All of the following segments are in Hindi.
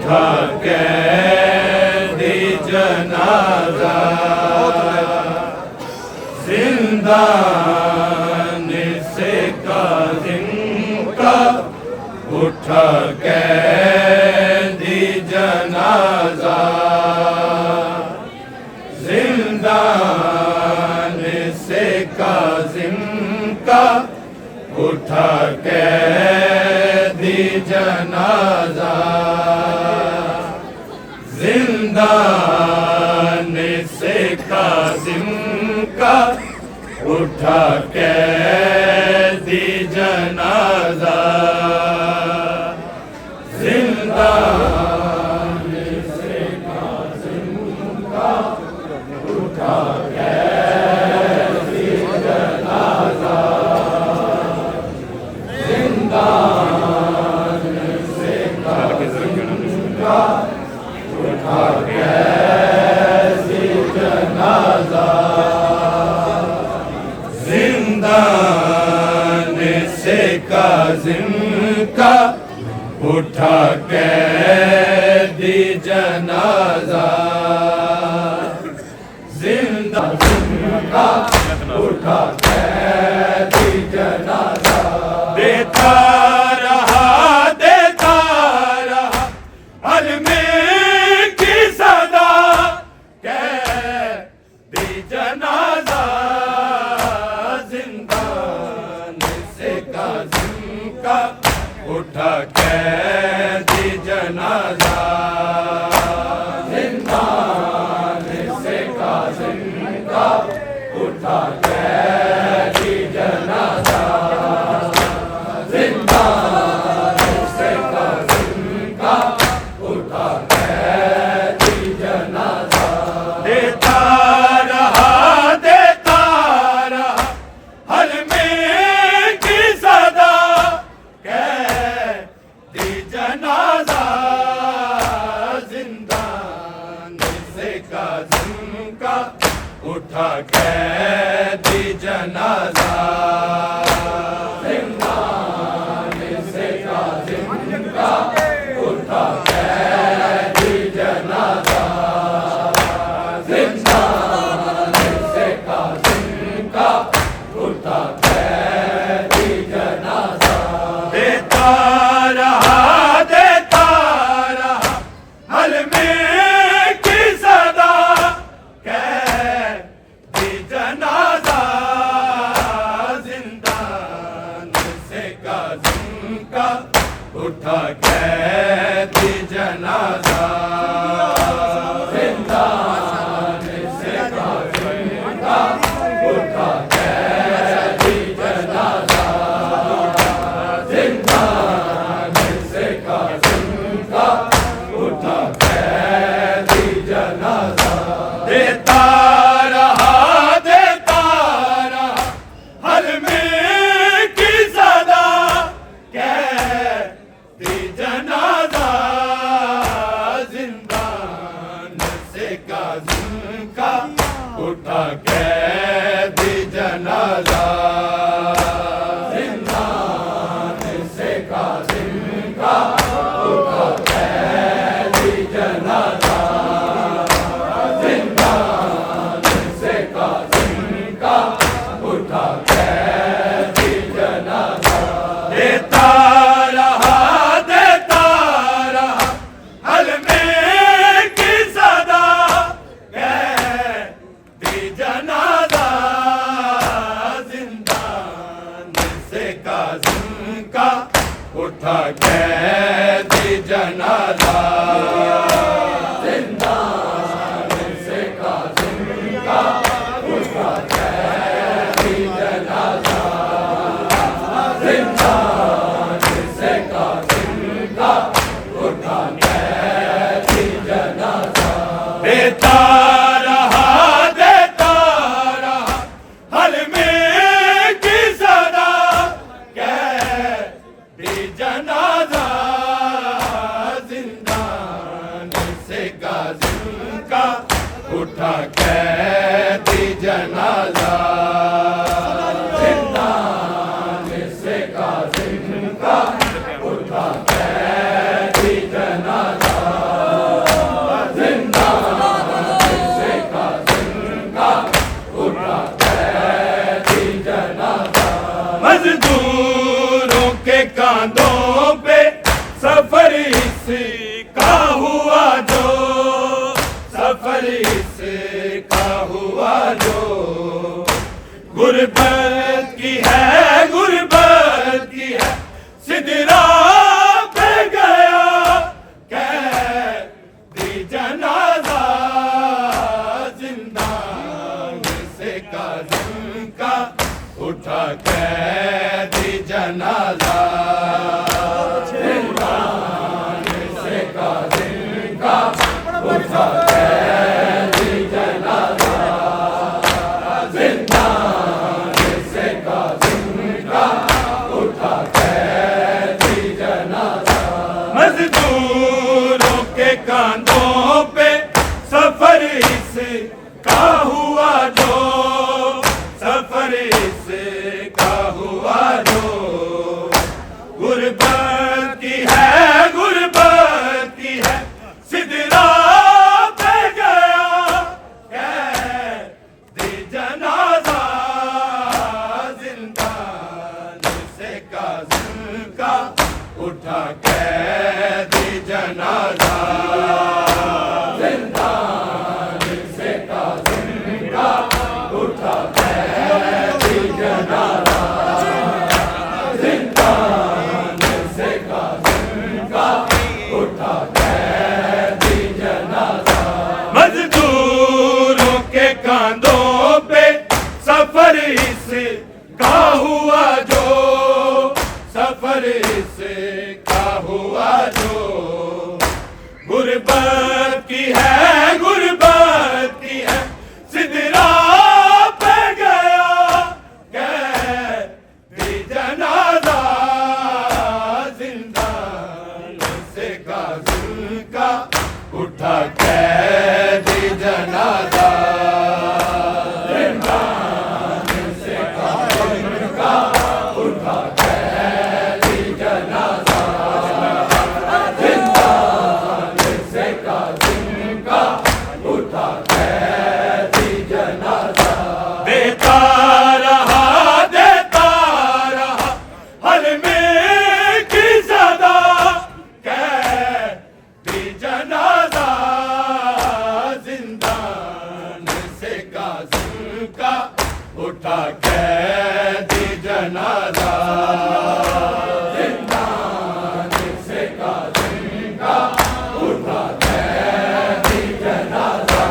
उठा कैदी जनाजा जिंदान से काज़िम का उठा कैदी जनाजा जिंदान से काज़िम का उठा कैदी जनाजा जिंदान से काज़िम का उठा कैदी जनाजा जिंदान से काज़िम का उठा कैदी जनाजा जिंदान से काज़िम का उठा कैदी जनाजा जिंदान से काज़िम का उठा कैदी जनाजा जिंदान का उठा कैदी जनाजा देता रहा अलमे की सदा कैदी जनाजा जिंदान से काज़िम का उठा कैदी जनाजा जिंदान से काज़िम का उठा कैदी जनाजा जिंदान से काज़िम का उठा कैदी जनाजा देता रहा हलमे की सदा कैदी जनाजा जिंदान से काज़िम का उठा कैदी जनाजा जिंदान से काज़िम का उठा कैदी जनाजा जिंदान से काज़िम का उठा कैदी जनाजा देता रहा हलमे की सदा कैदी जनाजा जिंदान से काज़िम का उठा कैदी जनाजा जिंदान से काज़िम का उठा कैदी जनाजा जिंदान से काज़िम का उठा कैदी जनाजा देता रहा हलमे की सदा कैदी जनाजा जिंदान से काज़िम का उठा कैदी जनाजा जिंदान से काज़िम का उठा कैदी जनाजा जिंदान से काज़िम का उठा कैदी जनाजा देता रहा हलमे की सदा कैदी जनाजा जिंदान से काज़िम का उठा कैदी जनाजा जिंदान से काज़िम का उठा कैदी जनाजा जिंदान से काज़िम का उठा कैदी जनाजा देता रहा हलमे की सदा कैदी जनाजा जिंदान से काज़िम का उठा कैदी जनाजा जिंदान से काज़िम सफर इसका हुआ जो, गुर्बत की है, गुर्बत की है, सिदरा पे गया कैदी जनाजा, जिंदान से काज़िम का उठा कैदी जनाजा, जिंदान से काज़िम का उठा कैदी जनाजा, जिंदान से काज़िम का उठा कैदी जनाजा। मजदूरों के कांधों पे सफर इसका हुआ जो, सफर इसका हुआ जो, गुर्बत की है, गुर्बत की है, सिदरा पे गया कैदी जनाजा, जिंदान से काज़िम का उठा कैदी जनाजा, जिंदान से काज़िम का उठा कैदी जनाजा, जिंदान से काज़िम का उठा कैदी जनाजा। मजदूरों के कांधों पे सफर इसका हुआ जो, सफर इसका हुआ जो, गुर्बत की है, गुर्बत की है, सिदरा पे गया कैदी जनाजा, जिंदान से काज़िम का उठा कैदी जनाजा, जिंदान से काज़िम का उठा कैदी जनाजा, जिंदान से काज़िम का उठा कैदी जनाजा। देता रहा हल में की सदा कैदी जनाजा, जिंदान से काज़िम का उठा कैदी जनाजा, जिंदान से काज़िम का उठा कैदी जनाजा,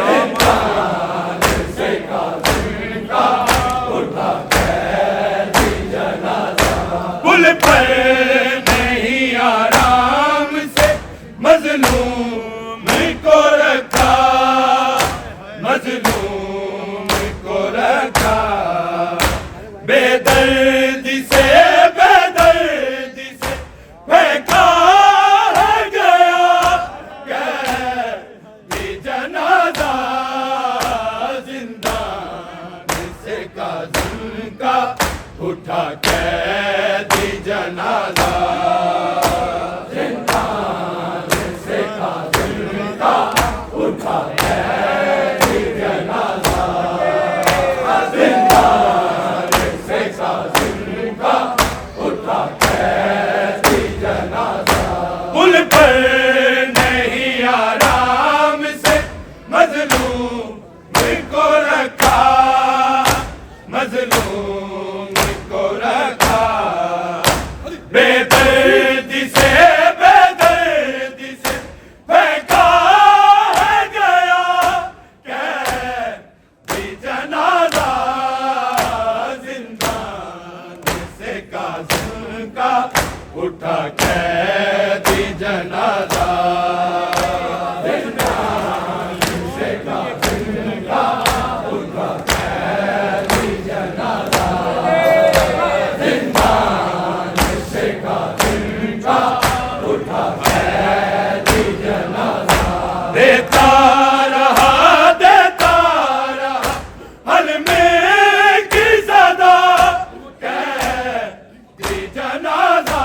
जिंदान से काज़िम का उठा कैदी जनाजा। पुल पर नहीं आराम से मजलूम को रखा, मजलूम को रखा, बेदर्दी से, बेदर्दी से फेंका है गया कैदी जनाजा, जिंदान से काज़िम का उठा कैदी जनाजा, जिंदान से काज़िम का उठा कैदी जनाजा, जिंदान से काज़िम का उठा कैदी जनाजा। पुल पर नहीं आराम से मजलूम को रखा, मजलूम को रखा, बेदर्दी से, बेदर्दी से फेंका है गया कैदी जनाजा, जिंदान से काज़िम का उठा कैदी जनाजा, जिंदान से काज़िम का उठा कैदी जनाजा, जिंदान से काज़िम का उठा कैदी जनाजा। देता रहा हल में की सदा कैदी जनाजा,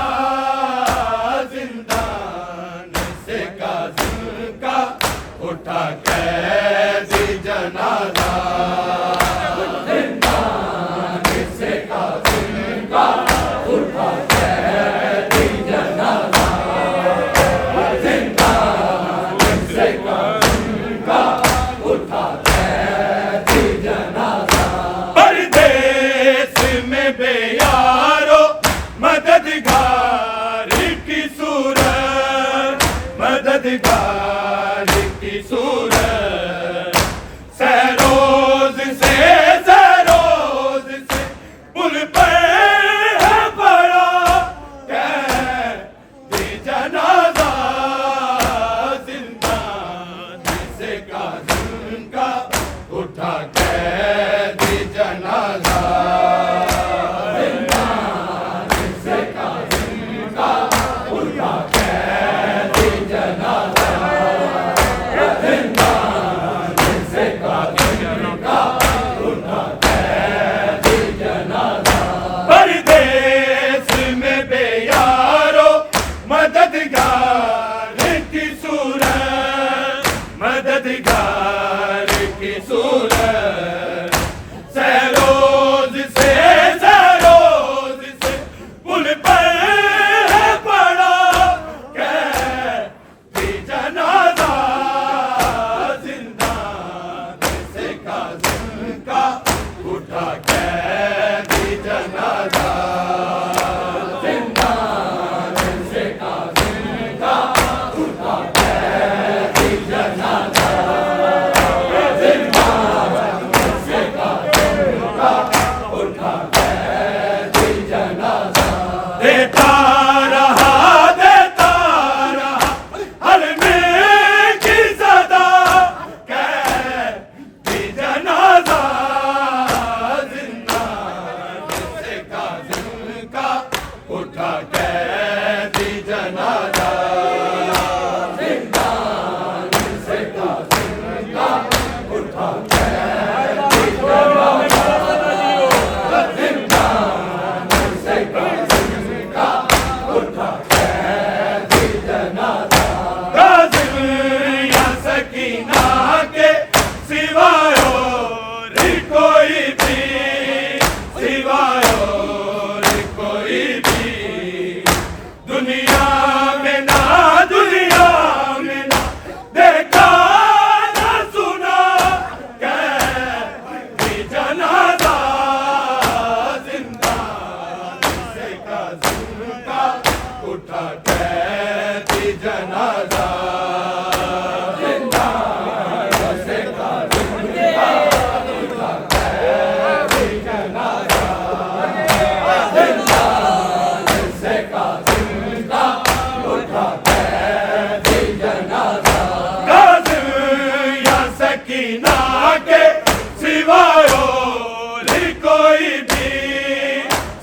कोई भी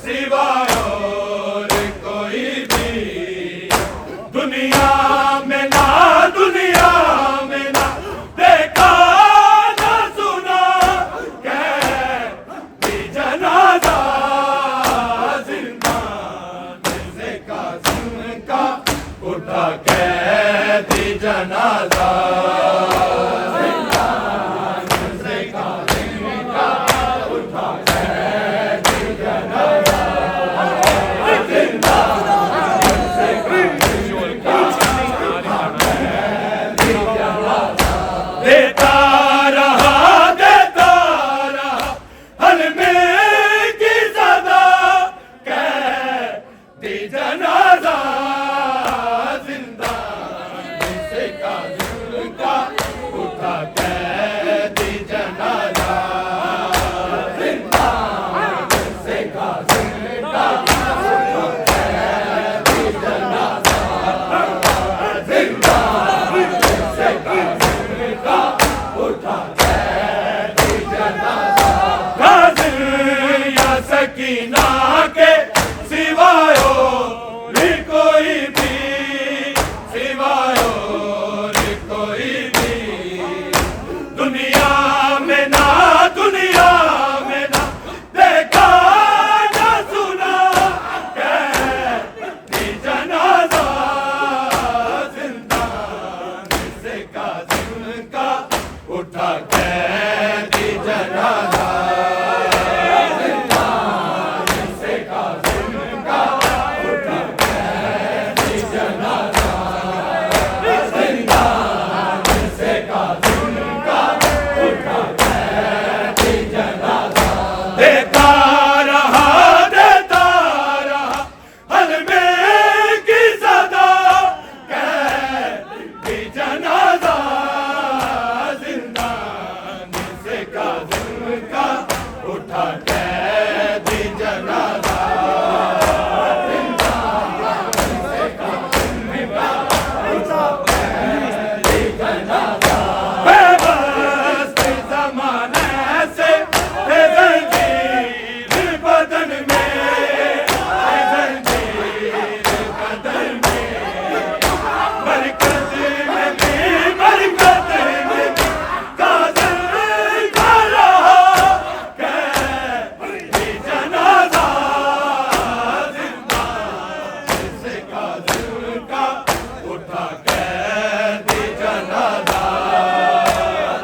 सिवाय और कोई भी दुनिया में ना, दुनिया में ना देखा ना सुना कैदी जनाजा जिंदान से कासिम का उठा कैदी जनाजा देता रहा हलमे की सदा कैदी जनाजा जिंदान से कासिम का उठा कैदी जनाजा जिंदान से कासिम का उठा कैदी जनाजा जिंदान से कासिम का उठा कैदी जनाजा कासिम या सकीना के सिवाय और कोई भी, सिवाय और कोई भी दुनिया में ना, दुनिया में ना देखा ना सुना कैदी जनाजा जिंदान से कासिम का उठा कैदी जनाजा जिंदान से कासिम का उठा कैदी जनाजा जिंदान से कासिम का उठा कैदी जनाजा देता रहा हलमे की सदा कैदी जनाजा जिंदान से कासिम का उठा कैदी जनाजा जिंदान से कासिम का उठा कैदी जनाजा बेबस ज़माने से है ज़ंजीर बदन में, है ज़ंजीर बदन में मरकज़ में भी, मरकज़ में भी कासिम का रहा कैदी जनाजा जिंदान से कासिम का उठा कैदी जनाजा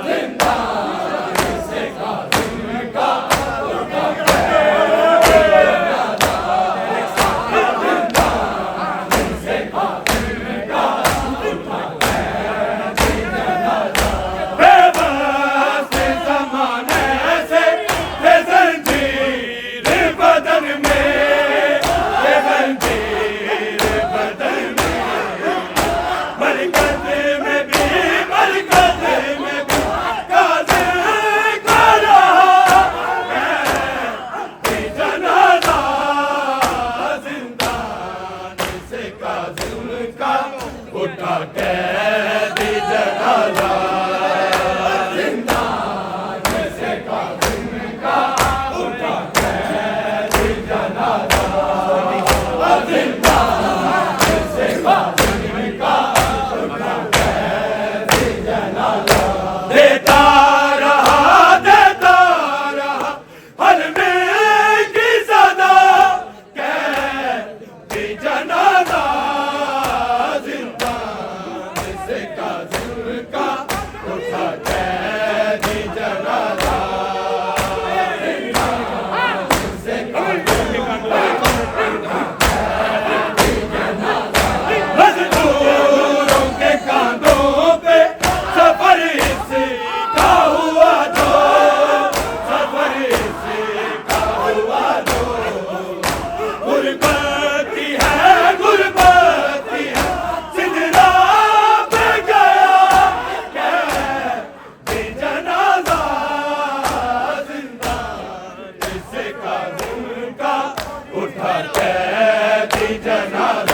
जिंदान से कासिम का उठा कैदी जनाजा जिंदान से कासिम का उठा कैदी जनाजा बेबस ज़माने से है ज़ंजीर बदन में, है ज़ंजीर बदन में मरकज़ में भी, मरकज़ में भी कासिम का रहा कैदी जनाजा जिंदान से कासिम का उठा कैदी जनाजा जिंदान से कासिम का उठा कैदी जनाजा जिंदान से कासिम का उठा कैदी जनाजा देता रहा हलमे की सदा कैदी जनाजा जिंदान से कासिम का उठा कैदी जनाजा जिंदान से कासिम का उठा कैदी जनाजा मज़दूरों के कांधों पे सफर इसका हुआ जो, सफर इसका हुआ जो गुरबती है, गुरबती है सिंदरा पे गया कैदी जनाजा जिंदान से कासिम का उठा कैदी जनाजा